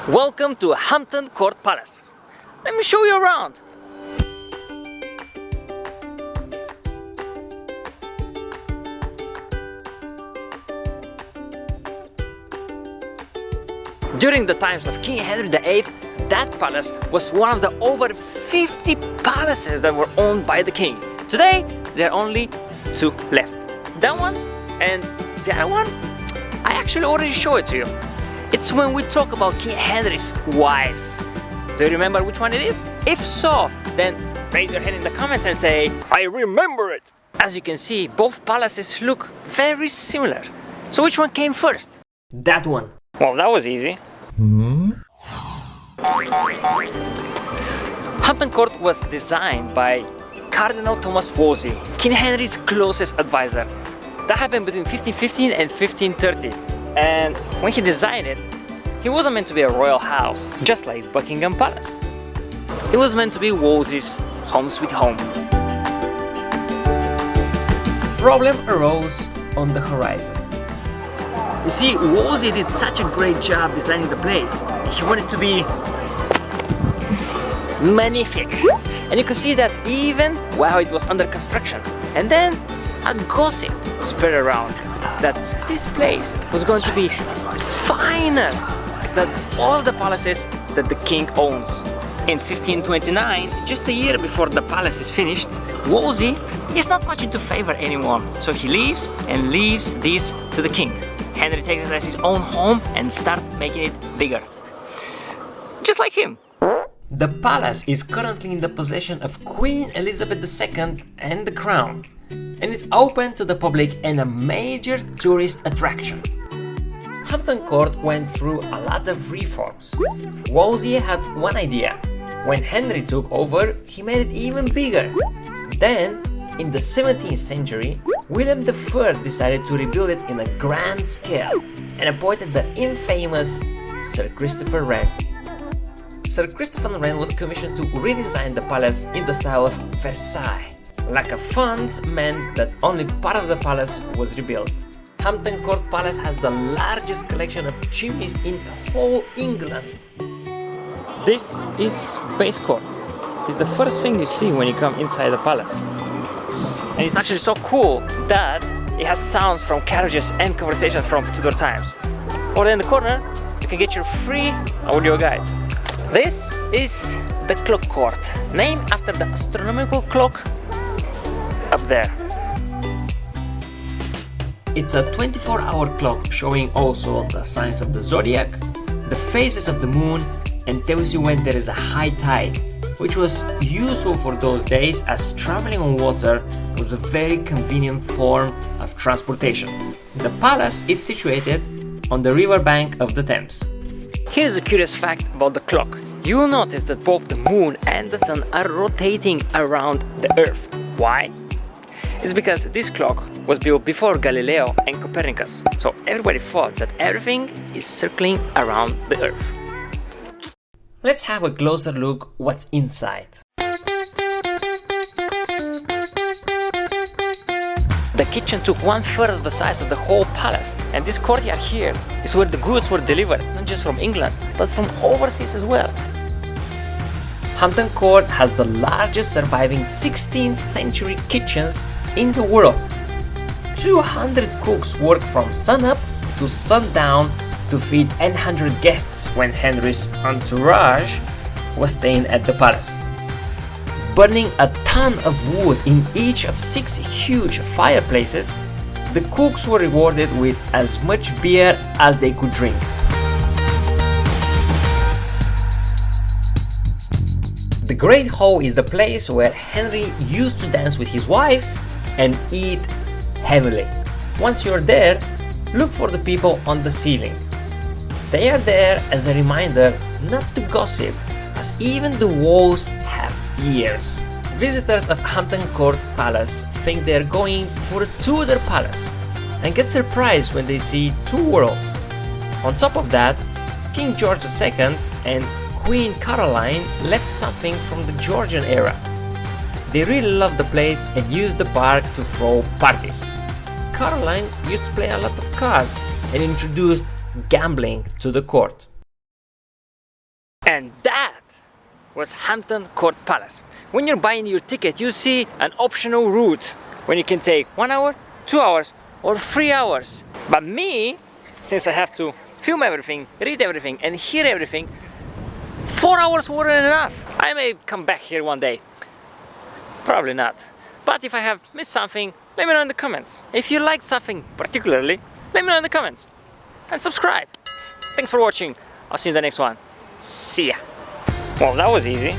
Welcome to Hampton Court Palace. Let me show you around. During the times of King Henry VIII, that palace was one of the over 50 palaces that were owned by the king. Today, there are only two left. That one and the other one, I actually already showed it to you. It's when we talk about King Henry's wives. Do you remember which one it is? If so, then raise your hand in the comments and say, I remember it! As you can see, both palaces look very similar. So which one came first? That one. Well, that was easy. Hampton Court was designed by Cardinal Thomas Wolsey, King Henry's closest advisor. That happened between 1515 and 1530. And when he designed it, he wasn't meant to be a royal house, just like Buckingham Palace. It was meant to be Wolsey's home sweet home. Problem arose on the horizon. You see, Wolsey did such a great job designing the place. He wanted to be magnific. And you can see that even while it was under construction. And then a gossip spread around that this place was going to be finer than all the palaces that the king owns. In 1529, just a year before the palace is finished, Wolsey is not much into favor anymore. So he leaves and leaves this to the king. Henry takes it as his own home and starts making it bigger. Just like him. The palace is currently in the possession of Queen Elizabeth II and the Crown, and it's open to the public and a major tourist attraction. Hampton Court went through a lot of reforms. Wolsey had one idea. When Henry took over, he made it even bigger. Then, in the 17th century, William I decided to rebuild it in a grand scale and appointed the infamous Sir Christopher Wren. Sir Christopher Wren was commissioned to redesign the palace in the style of Versailles. Lack of funds meant that only part of the palace was rebuilt. Hampton Court Palace has the largest collection of chimneys in whole England. This is base court. It's the first thing you see when you come inside the palace. And it's actually so cool that it has sounds from carriages and conversations from Tudor times. Or in the corner, you can get your free audio guide. This is the clock court, named after the astronomical clock up there. It's a 24-hour clock showing also the signs of the zodiac, the phases of the moon, and tells you when there is a high tide, which was useful for those days as traveling on water was a very convenient form of transportation. The palace is situated on the riverbank of the Thames. Here's a curious fact about the clock. You will notice that both the moon and the sun are rotating around the earth. Why? It's because this clock was built before Galileo and Copernicus, so everybody thought that everything is circling around the earth. Let's have a closer look what's inside. The kitchen took 1/3 of the size of the whole palace, and this courtyard here is where the goods were delivered, not just from England, but from overseas as well. Hampton Court has the largest surviving 16th century kitchens in the world. 200 cooks work from sunup to sundown to feed 800 guests when Henry's entourage was staying at the palace. Burning a ton of wood in each of 6 huge fireplaces, the cooks were rewarded with as much beer as they could drink. The Great Hall is the place where Henry used to dance with his wives and eat heavily. Once you're there, look for the people on the ceiling. They are there as a reminder not to gossip, as even the walls have ears. Visitors of Hampton Court Palace think they're going for a Tudor palace and get surprised when they see two worlds. On top of that, King George II and Queen Caroline left something from the Georgian era. They really loved the place and used the park to throw parties. Caroline used to play a lot of cards and introduced gambling to the court. And that was Hampton Court Palace. When you're buying your ticket, you see an optional route when you can take 1 hour, 2 hours, or 3 hours. But me, since I have to film everything, read everything, and hear everything, 4 hours weren't enough. I may come back here one day. Probably not. But if I have missed something, let me know in the comments. If you liked something particularly, let me know in the comments. And subscribe. Thanks for watching. I'll see you in the next one. See ya. Well, that was easy.